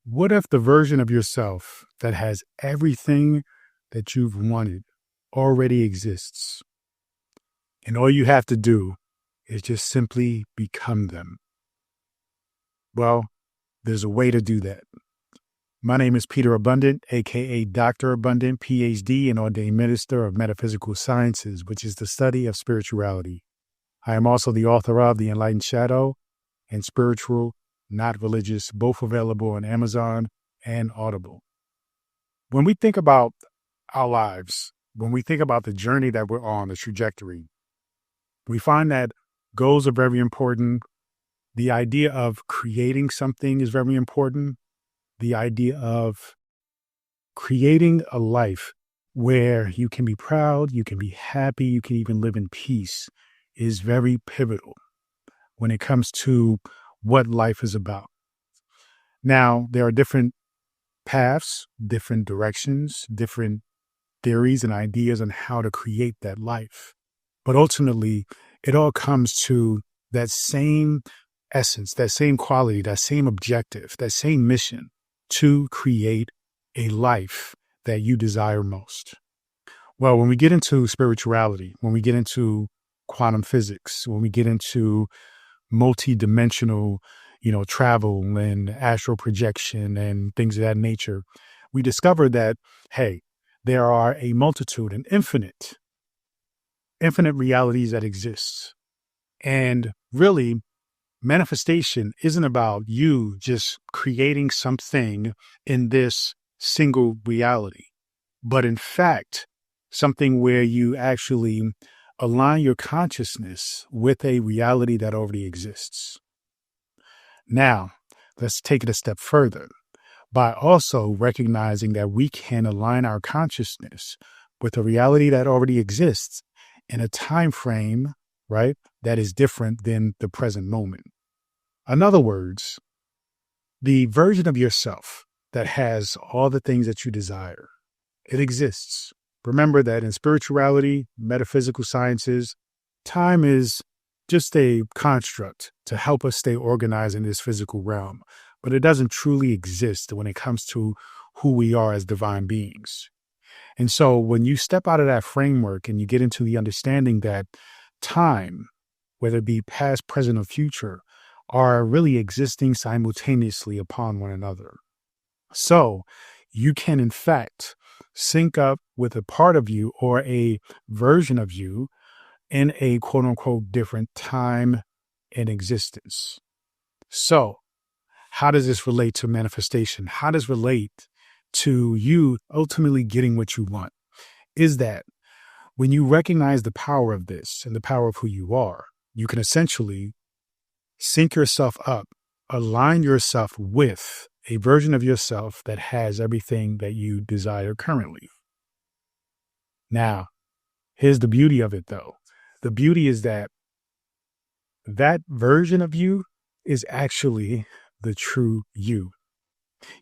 What if the version of yourself that has everything that you've wanted already exists, and all you have to do is just simply become them? Well, there's a way to do that. My name is Peter Abundant, aka Dr. Abundant, PhD, and ordained minister of metaphysical sciences, which is the study of spirituality. I am also the author of The Enlightened Shadow and Spiritual, Not Religious, both available on Amazon and Audible. When we think about our lives, when we think about the journey that we're on, the trajectory, we find that goals are very important. The idea of creating something is very important. The idea of creating a life where you can be proud, you can be happy, you can even live in peace is very pivotal when it comes to what life is about. Now, there are different paths, different directions, different theories and ideas on how to create that life. But ultimately, it all comes to that same essence, that same quality, that same objective, that same mission to create a life that you desire most. Well, when we get into spirituality, when we get into quantum physics, when we get into multi-dimensional, travel and astral projection and things of that nature, we discover that, hey, there are a multitude and infinite realities that exist. And really, manifestation isn't about you just creating something in this single reality, but in fact, something where you actually align your consciousness with a reality that already exists. Now, let's take it a step further by also recognizing that we can align our consciousness with a reality that already exists in a time frame, right, that is different than the present moment. In other words, the version of yourself that has all the things that you desire, it exists. Remember that in spirituality, metaphysical sciences, time is just a construct to help us stay organized in this physical realm, but it doesn't truly exist when it comes to who we are as divine beings. And so when you step out of that framework and you get into the understanding that time, whether it be past, present, or future, are really existing simultaneously upon one another. So you can, in fact, sync up with a part of you or a version of you in a quote unquote different time and existence. So how does this relate to manifestation? How does it relate to you ultimately getting what you want? Is that when you recognize the power of this and the power of who you are, you can essentially sync yourself up, align yourself with a version of yourself that has everything that you desire currently. Now, here's the beauty of it, though. The beauty is that version of you is actually the true you.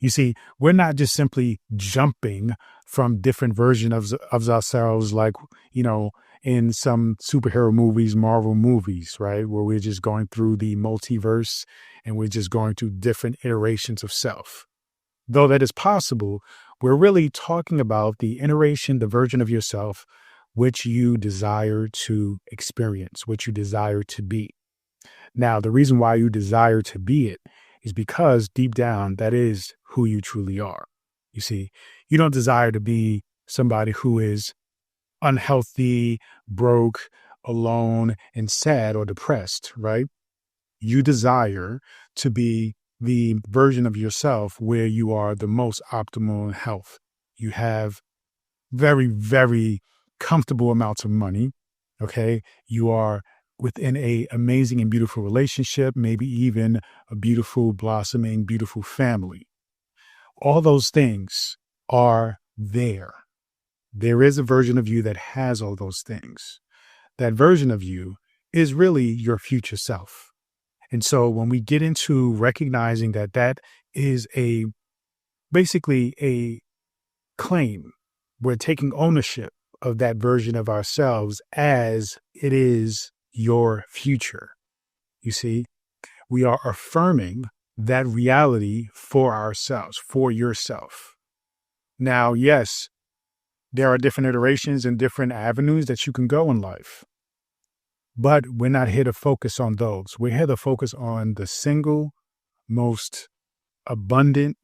You see, we're not just simply jumping from different versions of ourselves like, in some superhero movies, Marvel movies, right? Where we're just going through the multiverse and we're just going through different iterations of self. Though that is possible, we're really talking about the iteration, the version of yourself, which you desire to experience, which you desire to be. Now, the reason why you desire to be it is because deep down, that is who you truly are. You see, you don't desire to be somebody who is unhealthy, broke, alone, and sad or depressed, right? You desire to be the version of yourself where you are the most optimal in health. You have very, very comfortable amounts of money, okay? You are within a amazing and beautiful relationship, maybe even a beautiful, blossoming, beautiful family. All those things are there. There is a version of you that has all those things. That version of you is really your future self. And so when we get into recognizing that that is basically a claim, we're taking ownership of that version of ourselves as it is your future. You see, we are affirming that reality for ourselves, for yourself. Now, yes, there are different iterations and different avenues that you can go in life, but we're not here to focus on those. We're here to focus on the single most abundant,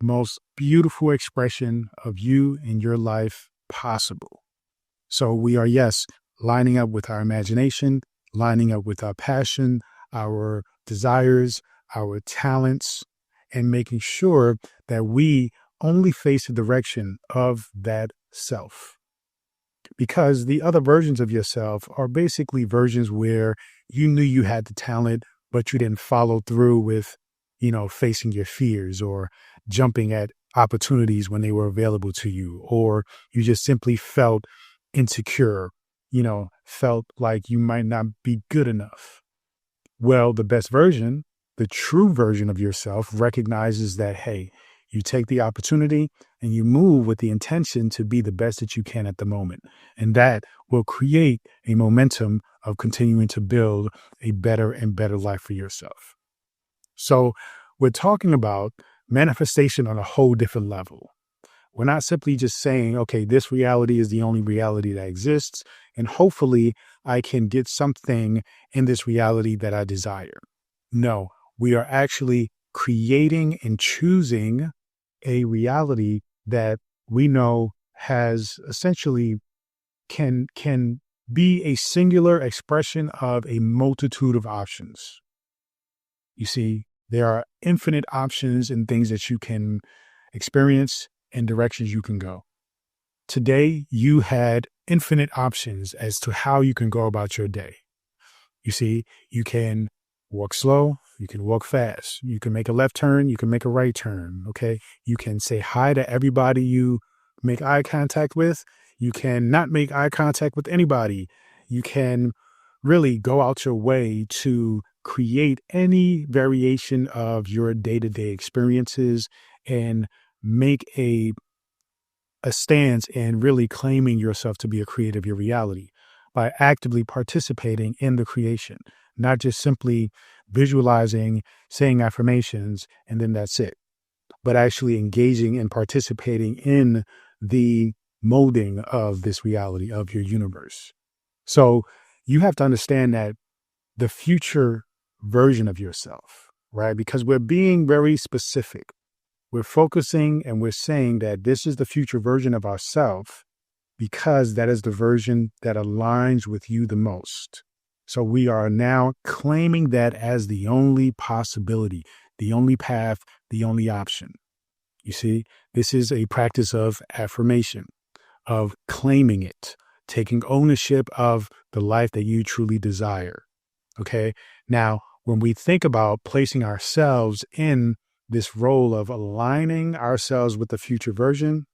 most beautiful expression of you and your life possible. So we are, yes, lining up with our imagination, lining up with our passion, our desires, our talents, and making sure that we only face the direction of that self. Because the other versions of yourself are basically versions where you knew you had the talent, but you didn't follow through with, facing your fears or jumping at opportunities when they were available to you, or you just simply felt insecure, felt like you might not be good enough. Well, the best version, the true version of yourself recognizes that, hey, you take the opportunity and you move with the intention to be the best that you can at the moment. And that will create a momentum of continuing to build a better and better life for yourself. So we're talking about manifestation on a whole different level. We're not simply just saying, okay, this reality is the only reality that exists, and hopefully I can get something in this reality that I desire. No, we are actually creating and choosing a reality that we know has essentially can be a singular expression of a multitude of options. You see, there are infinite options and things that you can experience and directions you can go. Today, you had infinite options as to how you can go about your day. You see, you can walk slow, you can walk fast, you can make a left turn, you can make a right turn, okay? You can say hi to everybody you make eye contact with. You can not make eye contact with anybody. You can really go out your way to create any variation of your day-to-day experiences and make a stance in really claiming yourself to be a creator of your reality by actively participating in the creation, not just simply visualizing, saying affirmations, and then that's it, but actually engaging and participating in the molding of this reality of your universe. So you have to understand that the future version of yourself, right? Because we're being very specific. We're focusing and we're saying that this is the future version of ourself because that is the version that aligns with you the most. So we are now claiming that as the only possibility, the only path, the only option. You see, this is a practice of affirmation, of claiming it, taking ownership of the life that you truly desire. Okay. Now, when we think about placing ourselves in this role of aligning ourselves with the future version,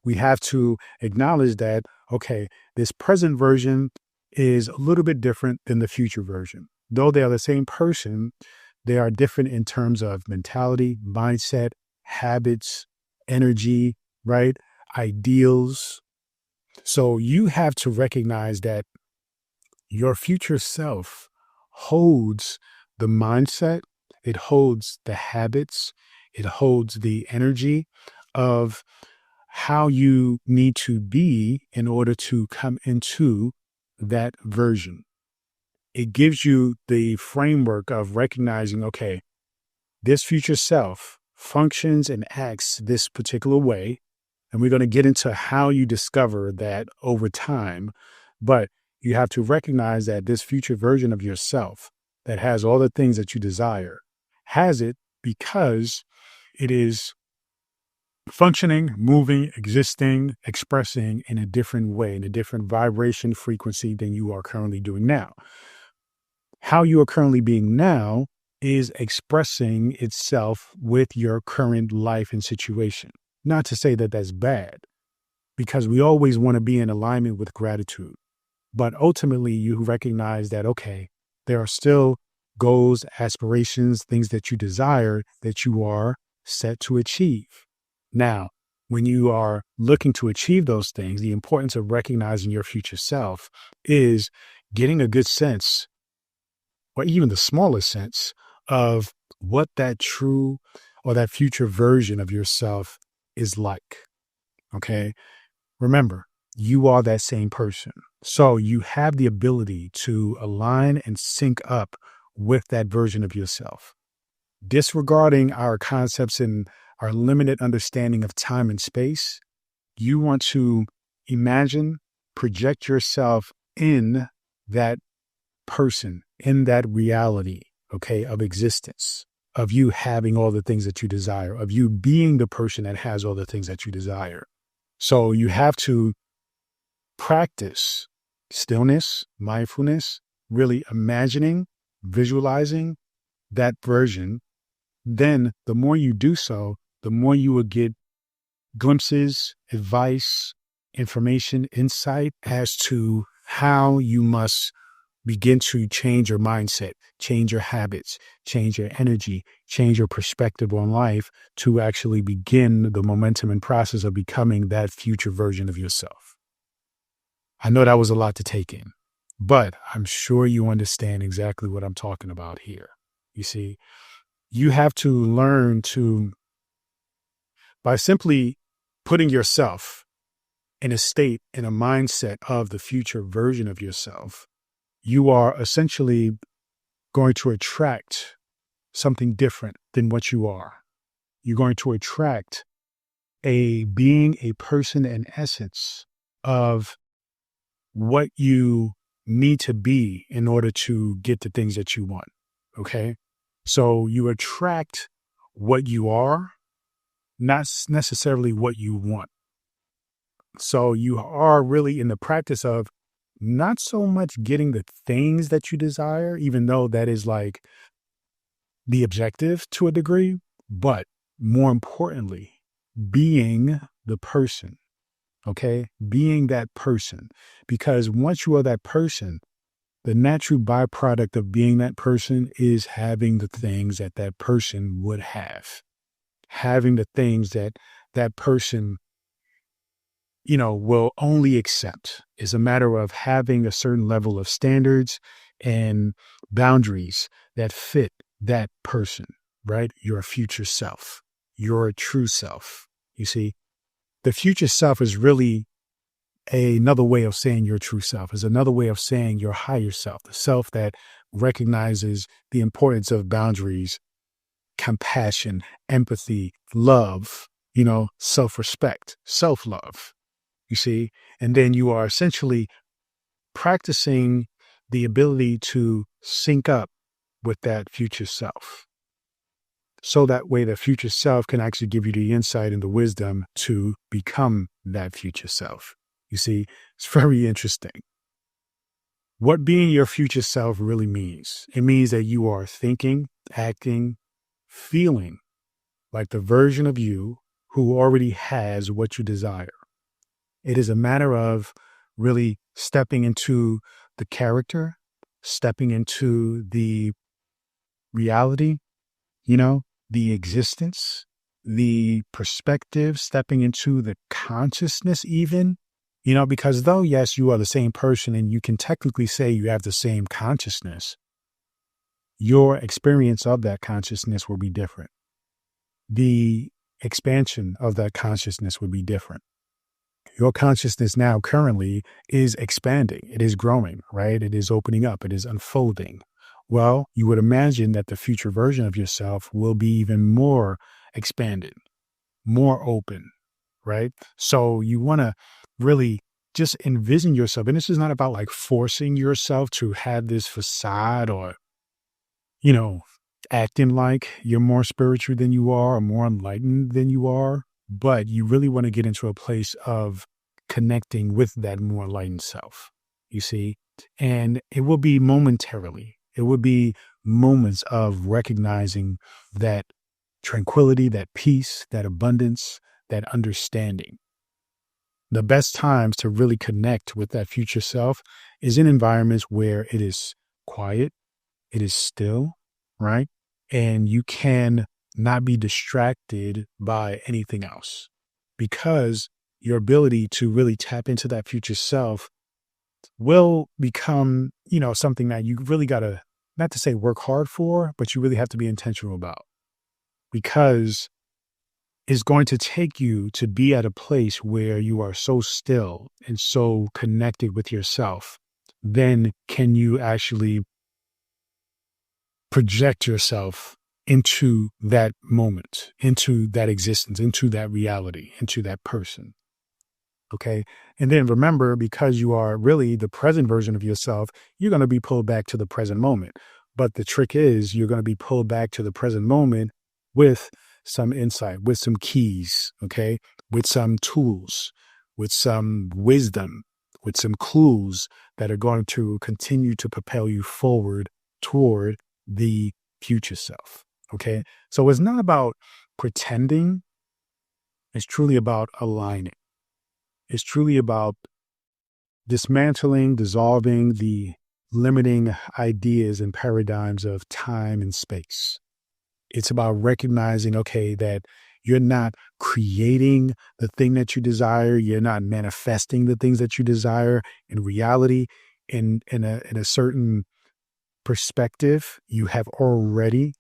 we have to acknowledge that, okay, this present version is a little bit different than the future version. Though they are the same person, they are different in terms of mentality, mindset, habits, energy, right? Ideals. So you have to recognize that your future self holds the mindset, it holds the habits, it holds the energy of how you need to be in order to come into that version. It gives you the framework of recognizing, okay, this future self functions and acts this particular way. And we're going to get into how you discover that over time. But you have to recognize that this future version of yourself that has all the things that you desire has it because it is functioning, moving, existing, expressing in a different way, in a different vibration frequency than you are currently doing now. How you are currently being now is expressing itself with your current life and situation. Not to say that that's bad, because we always want to be in alignment with gratitude. But ultimately, you recognize that, okay, there are still goals, aspirations, things that you desire that you are set to achieve. Now, when you are looking to achieve those things, the importance of recognizing your future self is getting a good sense, or even the smallest sense, of what that true or that future version of yourself is like. Okay. Remember, you are that same person. So you have the ability to align and sync up with that version of yourself. Disregarding our concepts and our limited understanding of time and space, you want to imagine, project yourself in that person, in that reality, okay, of existence, of you having all the things that you desire, of you being the person that has all the things that you desire. So you have to practice stillness, mindfulness, really imagining, visualizing that version. Then the more you do so, the more you will get glimpses, advice, information, insight as to how you must begin to change your mindset, change your habits, change your energy, change your perspective on life to actually begin the momentum and process of becoming that future version of yourself. I know that was a lot to take in, but I'm sure you understand exactly what I'm talking about here. You see, you have to learn to, by simply putting yourself in a state, in a mindset of the future version of yourself, you are essentially going to attract something different than what you are. You're going to attract a being, a person, in essence of what you need to be in order to get the things that you want. Okay. So you attract what you are, not necessarily what you want. So you are really in the practice of not so much getting the things that you desire, even though that is like the objective to a degree, but more importantly, being the person, okay? Being that person. Because once you are that person, the natural byproduct of being that person is having the things that that person would have, having the things that that person will only accept. Is a matter of having a certain level of standards and boundaries that fit that person, right? Your future self, your true self. You see, the future self is really another way of saying your true self, is another way of saying your higher self, the self that recognizes the importance of boundaries, compassion, empathy, love, self-respect, self-love. You see, and then you are essentially practicing the ability to sync up with that future self. So that way the future self can actually give you the insight and the wisdom to become that future self. You see, it's very interesting. What being your future self really means. It means that you are thinking, acting, feeling like the version of you who already has what you desire. It is a matter of really stepping into the character, stepping into the reality, the existence, the perspective, stepping into the consciousness even, because though, yes, you are the same person and you can technically say you have the same consciousness, your experience of that consciousness will be different. The expansion of that consciousness would be different. Your consciousness now currently is expanding. It is growing, right? It is opening up. It is unfolding. Well, you would imagine that the future version of yourself will be even more expanded, more open, right? So you want to really just envision yourself. And this is not about like forcing yourself to have this facade or, you know, acting like you're more spiritual than you are or more enlightened than you are. But you really want to get into a place of connecting with that more enlightened self, you see? And it will be momentarily. It would be moments of recognizing that tranquility, that peace, that abundance, that understanding. The best times to really connect with that future self is in environments where it is quiet, it is still, right? And you can not be distracted by anything else, because your ability to really tap into that future self will become, something that you really got to not to say work hard for, but you really have to be intentional about, because it's going to take you to be at a place where you are so still and so connected with yourself. Then can you actually project yourself into that moment, into that existence, into that reality, into that person. Okay. And then remember, because you are really the present version of yourself, you're going to be pulled back to the present moment. But the trick is you're going to be pulled back to the present moment with some insight, with some keys, okay, with some tools, with some wisdom, with some clues that are going to continue to propel you forward toward the future self. Okay. So it's not about pretending, it's truly about aligning. It's truly about dismantling, dissolving the limiting ideas and paradigms of time and space. It's about recognizing, okay, that you're not creating the thing that you desire. You're not manifesting the things that you desire in reality. In a certain perspective, you have already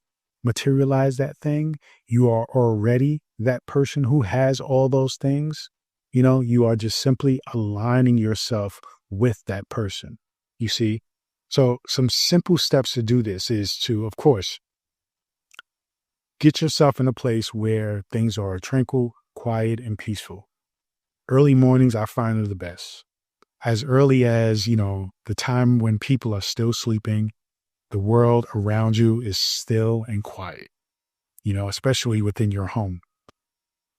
materialized that thing. You are already that person who has all those things. You are just simply aligning yourself with that person. You see? So some simple steps to do this is to, of course, get yourself in a place where things are tranquil, quiet, and peaceful. Early mornings, I find, are the best. As early as, the time when people are still sleeping, the world around you is still and quiet, especially within your home.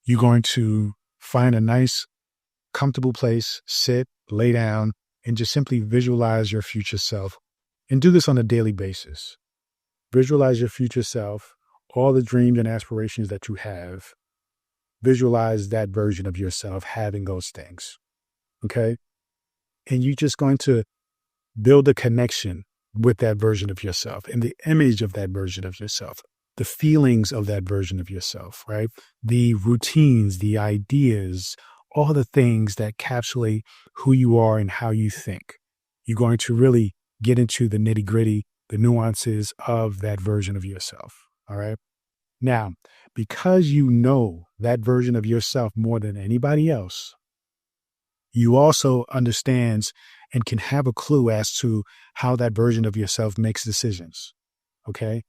You're going to find a nice, comfortable place, sit, lay down, and just simply visualize your future self. And do this on a daily basis. Visualize your future self, all the dreams and aspirations that you have. Visualize that version of yourself having those things. Okay. And you're just going to build a connection with that version of yourself and the image of that version of yourself, the feelings of that version of yourself, right? The routines, the ideas, all the things that encapsulate who you are and how you think. You're going to really get into the nitty gritty, the nuances of that version of yourself. All right. Now, because you know that version of yourself more than anybody else, you also understands and can have a clue as to how that version of yourself makes decisions. Okay.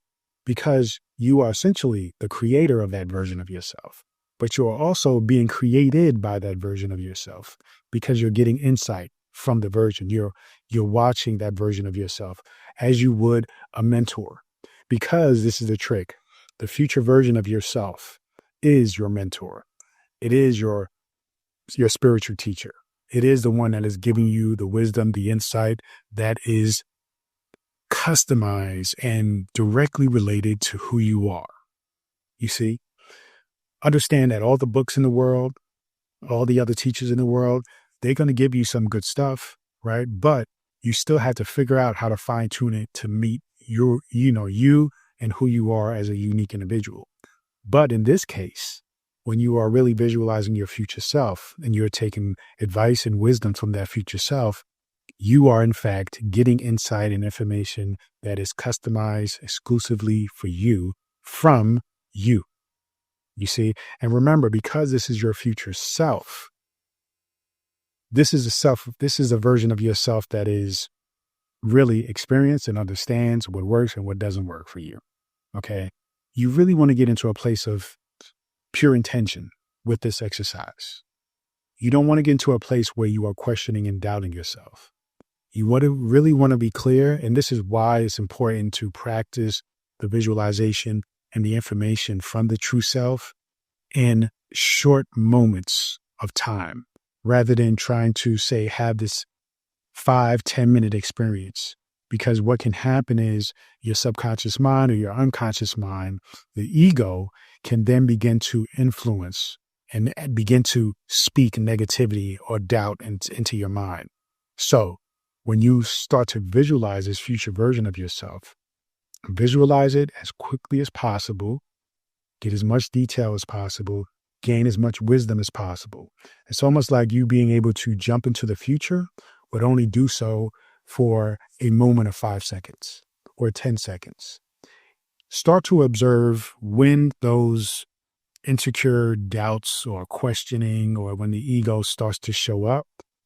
Because you are essentially the creator of that version of yourself, but you're also being created by that version of yourself because you're getting insight from the version. You're watching that version of yourself as you would a mentor, because this is the trick. The future version of yourself is your mentor. It is your spiritual teacher. It is the one that is giving you the wisdom, the insight that is customized and directly related to who you are. You see, understand that all the books in the world, all the other teachers in the world, they're going to give you some good stuff, right? But you still have to figure out how to fine tune it to meet you and who you are as a unique individual. But in this case, when you are really visualizing your future self and you're taking advice and wisdom from that future self, you are in fact getting insight and information that is customized exclusively for you from you. You see, and remember, because this is your future self, this is a version of yourself that is really experienced and understands what works and what doesn't work for you. Okay. You really want to get into a place of pure intention with this exercise. You don't want to get into a place where you are questioning and doubting yourself. You really want to be clear. And this is why it's important to practice the visualization and the information from the true self in short moments of time, rather than trying to have this 5-10 minute experience. Because what can happen is your subconscious mind or your unconscious mind, the ego, can then begin to influence and begin to speak negativity or doubt into your mind. So when you start to visualize this future version of yourself, visualize it as quickly as possible, get as much detail as possible, gain as much wisdom as possible. It's almost like you being able to jump into the future, but only do so for a moment of 5 seconds or 10 seconds. Start to observe when those insecure doubts or questioning or when the ego starts to show up.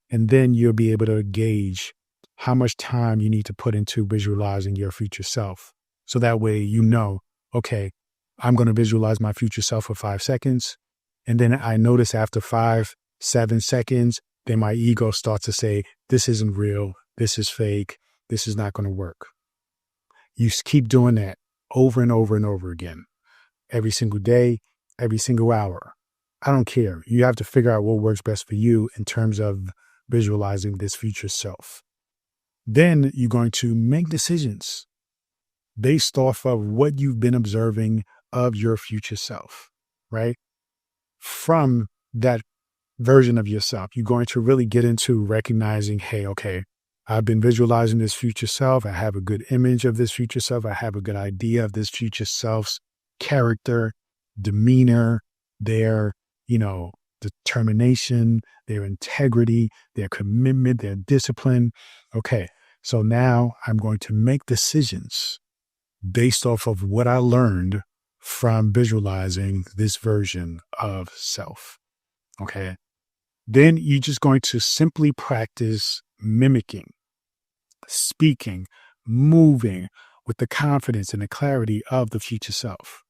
And then you'll be able to gauge how much time you need to put into visualizing your future self. So that way, okay, I'm going to visualize my future self for 5 seconds. And then I notice after 5, 7 seconds, then my ego starts to say, this isn't real. This is fake. This is not going to work. You keep doing that over and over and over again, every single day, every single hour. I don't care. You have to figure out what works best for you in terms of visualizing this future self. Then you're going to make decisions based off of what you've been observing of your future self, right? From that version of yourself, you're going to really get into recognizing, hey, okay, I've been visualizing this future self. I have a good image of this future self. I have a good idea of this future self's character, demeanor, their, determination, their integrity, their commitment, their discipline. Okay, so now I'm going to make decisions based off of what I learned from visualizing this version of self. Okay, then you're just going to simply practice mimicking, speaking, moving with the confidence and the clarity of the future self.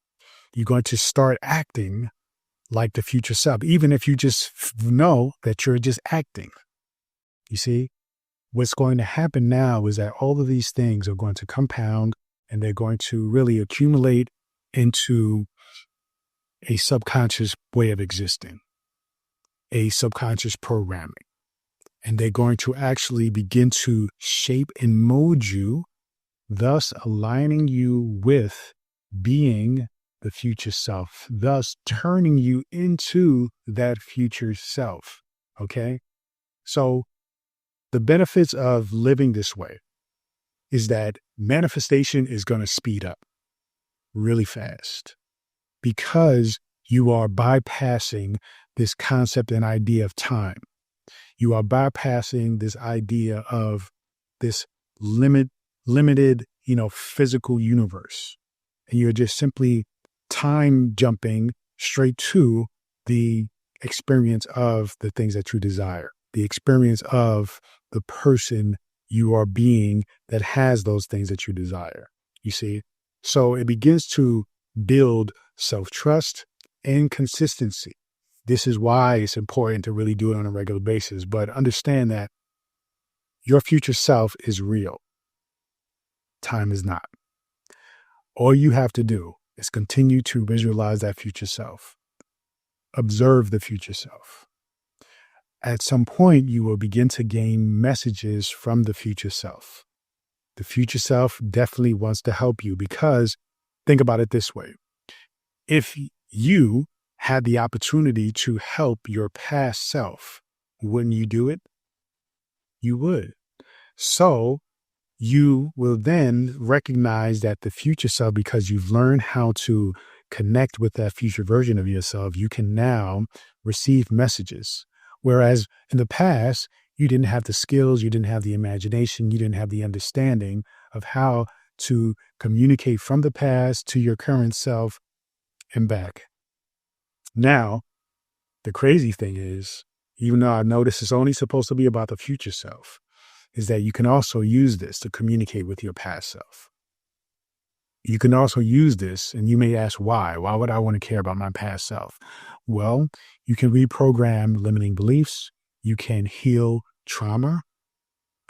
You're going to start acting like the future self, even if you just know that you're just acting. You see, what's going to happen now is that all of these things are going to compound and they're going to really accumulate into a subconscious way of existing, a subconscious programming. And they're going to actually begin to shape and mold you, thus aligning you with being the future self, thus turning you into that future self. Okay. So the benefits of living this way is that manifestation is going to speed up really fast because you are bypassing this concept and idea of time. You are bypassing this idea of this limited, physical universe. And you're just simply time jumping straight to the experience of the things that you desire, the experience of the person you are being that has those things that you desire. You see? So it begins to build self-trust and consistency. This is why it's important to really do it on a regular basis. But understand that your future self is real. Time is not. All you have to do is continue to visualize that future self. Observe the future self. At some point, you will begin to gain messages from the future self. The future self definitely wants to help you because think about it this way. If you had the opportunity to help your past self, wouldn't you do it? You would. So you will then recognize that the future self, because you've learned how to connect with that future version of yourself, you can now receive messages. Whereas in the past, you didn't have the skills, you didn't have the imagination, you didn't have the understanding of how to communicate from the past to your current self and back. Now, the crazy thing is, even though I know this is only supposed to be about the future self, is that you can also use this to communicate with your past self. You can also use this, and you may ask why. Why would I want to care about my past self? Well, you can reprogram limiting beliefs. You can heal trauma.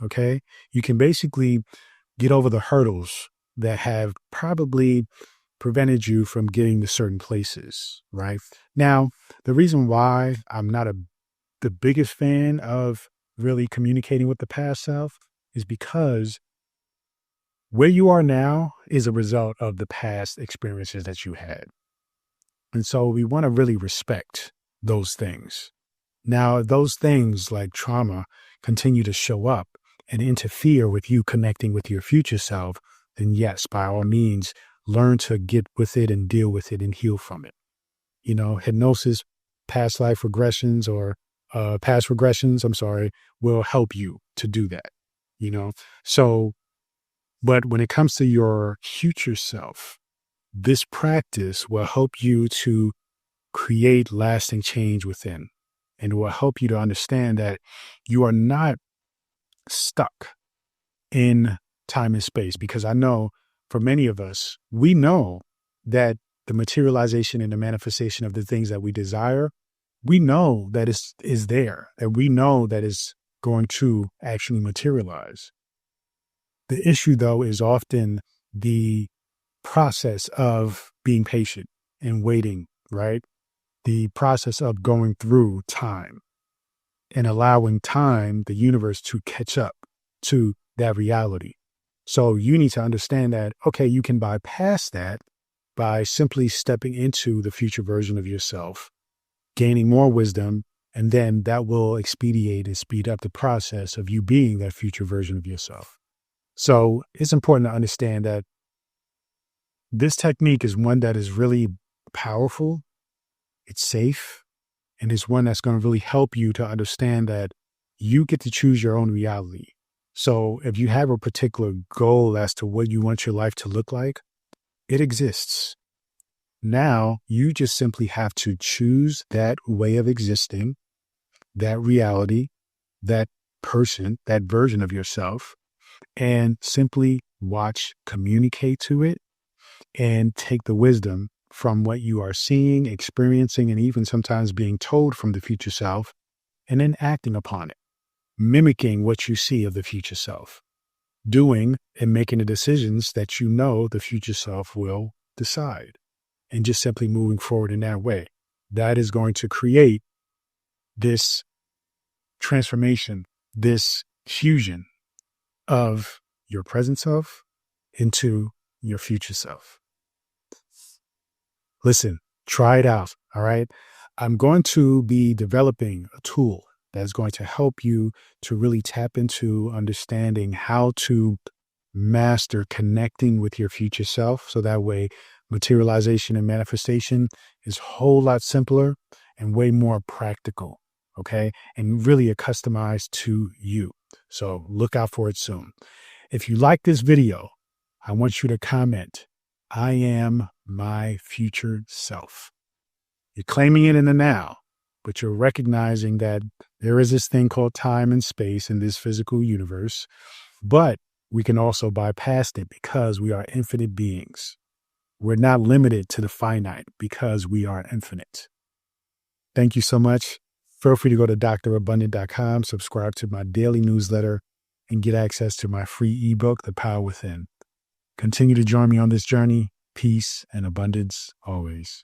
Okay. You can basically get over the hurdles that have probably prevented you from getting to certain places. Right now, the reason why I'm not the biggest fan of really communicating with the past self is because where you are now is a result of the past experiences that you had. And so we want to really respect those things. Now, if those things like trauma continue to show up and interfere with you connecting with your future self, then yes, by all means, learn to get with it and deal with it and heal from it. Hypnosis, past regressions, will help you to do that. So But when it comes to your future self, this practice will help you to create lasting change within, and will help you to understand that you are not stuck in time and space. Because I know for many of us, we know that the materialization and the manifestation of the things that we desire, we know that is there, that we know that is going to actually materialize. The issue, though, is often the process of being patient and waiting, right? The process of going through time and allowing time, the universe, to catch up to that reality. So you need to understand that, okay, you can bypass that by simply stepping into the future version of yourself, gaining more wisdom, and then that will expedite and speed up the process of you being that future version of yourself. So it's important to understand that this technique is one that is really powerful, it's safe, and it's one that's going to really help you to understand that you get to choose your own reality. So if you have a particular goal as to what you want your life to look like, it exists. Now you just simply have to choose that way of existing, that reality, that person, that version of yourself, and simply watch, communicate to it, and take the wisdom from what you are seeing, experiencing, and even sometimes being told from the future self, and then acting upon it, mimicking what you see of the future self, doing and making the decisions that you know the future self will decide, and just simply moving forward in that way. That is going to create this transformation, this fusion of your present self into your future self. Listen, try it out. All right. I'm going to be developing a tool that's going to help you to really tap into understanding how to master connecting with your future self. So that way, materialization and manifestation is a whole lot simpler and way more practical. Okay. And really customized to you. So look out for it soon. If you like this video, I want you to comment, "I am my future self." You're claiming it in the now, but you're recognizing that there is this thing called time and space in this physical universe, but we can also bypass it because we are infinite beings. We're not limited to the finite because we are infinite. Thank you so much. Feel free to go to drabundant.com, subscribe to my daily newsletter, and get access to my free ebook, The Power Within. Continue to join me on this journey. Peace and abundance always.